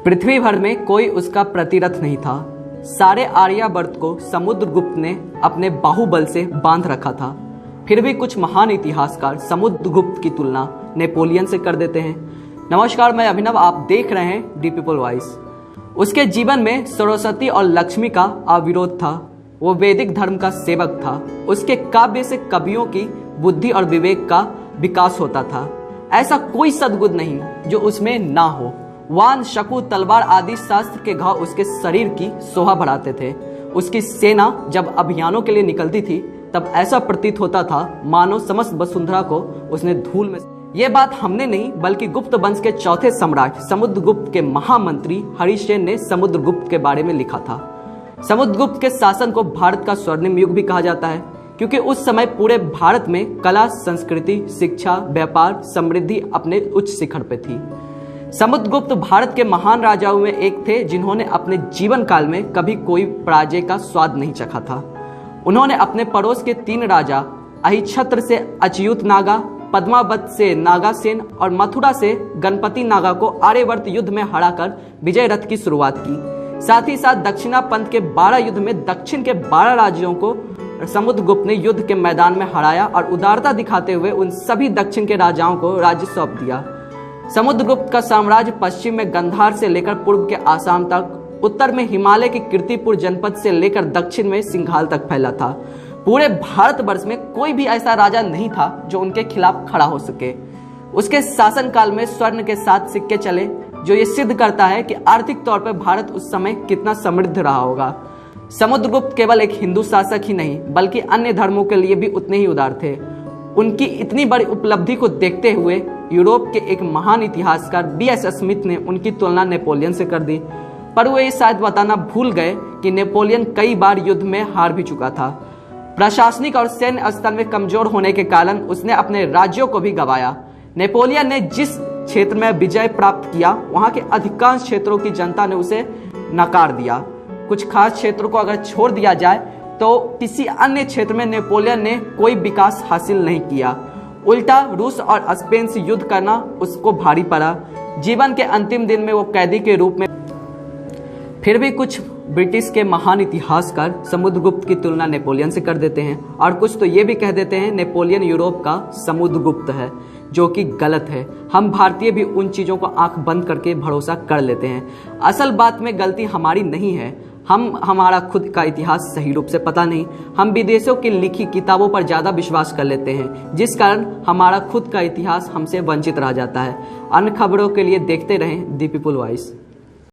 पृथ्वी भर में कोई उसका प्रतिरथ नहीं था। सारे आर्यावर्त को समुद्रगुप्त ने अपने बाहुबल से बांध रखा था। फिर भी कुछ महान इतिहासकार समुद्रगुप्त की तुलना नेपोलियन से कर देते हैं। नमस्कार, मैं अभिनव, आप देख रहे हैं डी पीपल वॉइस। उसके जीवन में सरस्वती और लक्ष्मी का अविरोध था। वो वैदिक धर्म का सेवक था। उसके काव्य से कवियों की बुद्धि और विवेक का विकास होता था। ऐसा कोई सद्गुण नहीं जो उसमें ना हो। वान, शकु, तलवार आदि शास्त्र के घाव उसके शरीर की शोभा बढ़ाते थे। उसकी सेना जब अभियानों के लिए निकलती थी तब ऐसा प्रतीत होता था मानो समस्त वसुंधरा को उसने धूल में। ये बात हमने नहीं बल्कि गुप्त वंश के चौथे सम्राट समुद्रगुप्त के महामंत्री हरिसेन ने समुद्रगुप्त के बारे में लिखा था। समुद्रगुप्त के शासन को भारत का स्वर्णिम युग भी कहा जाता है, क्योंकि उस समय पूरे भारत में कला, संस्कृति, शिक्षा, व्यापार, समृद्धि अपने उच्च शिखर पे थी। समुद्रगुप्त भारत के महान राजाओं में एक थे जिन्होंने अपने जीवन काल में कभी कोई पराजय का स्वाद नहीं चखा था। उन्होंने अपने पड़ोस के 3 राजा अहिच्छत्र से अच्युत नागा, पद्मावत से नागासेन और मथुरा से गणपति नागा को आर्यवर्त युद्ध में हराकर विजय रथ की शुरुआत की। साथ ही साथ दक्षिणा पंथ के 12 युद्ध में दक्षिण के 12 राज्यों को समुद्रगुप्त ने युद्ध के मैदान में हराया और उदारता दिखाते हुए उन सभी दक्षिण के राजाओं को राज्य सौंप दिया। समुद्रगुप्त का साम्राज्य पश्चिम में गंधार से लेकर पूर्व के आसाम तक, उत्तर में हिमालय के कीर्तिपुर जनपद से लेकर दक्षिण में सिंघाल तक फैला था। पूरे भारतवर्ष में कोई भी ऐसा राजा नहीं था जो उनके खिलाफ खड़ा हो सके। उसके शासनकाल में स्वर्ण के 7 सिक्के चले, जो ये सिद्ध करता है कि आर्थिक तौर पर भारत उस समय कितना समृद्ध रहा होगा। समुद्रगुप्त केवल एक हिंदू शासक ही नहीं बल्कि अन्य धर्मों के लिए भी उतने ही उदार थे। उनकी इतनी बड़ी उपलब्धि को देखते हुए यूरोप के एक महान इतिहासकार B.S. स्मिथ ने उनकी तुलना नेपोलियन से कर दी, पर वे शायद बताना भूल गए कि नेपोलियन कई बार युद्ध में हार भी चुका था। प्रशासनिक और सैन्य स्तर में कमजोर होने के कारण उसने अपने राज्यों को भी गंवाया। नेपोलियन ने जिस क्षेत्र में विजय प्राप्त किया वहां के अधिकांश क्षेत्रों की जनता ने उसे नकार दिया। कुछ खास क्षेत्रों को अगर छोड़ दिया जाए तो किसी अन्य क्षेत्र में नेपोलियन ने कोई विकास हासिल नहीं किया। उल्टा रूस और स्पेन से युद्ध करना उसको भारी पड़ा। जीवन के अंतिम दिन में वो कैदी के रूप में। फिर भी कुछ ब्रिटिश के महान इतिहासकार समुद्रगुप्त की तुलना नेपोलियन से कर देते हैं और कुछ तो ये भी कह देते हैं नेपोलियन यूरोप का समुद्रगुप्त है, जो कि गलत है। हम भारतीय भी उन चीज़ों को आंख बंद करके भरोसा कर लेते हैं। असल बात में गलती हमारी नहीं है। हमारा खुद का इतिहास सही रूप से पता नहीं। हम विदेशों की लिखी किताबों पर ज़्यादा विश्वास कर लेते हैं, जिस कारण हमारा खुद का इतिहास हमसे वंचित रह जाता है। अन्य खबरों के लिए देखते रहें दी पीपल वॉइस।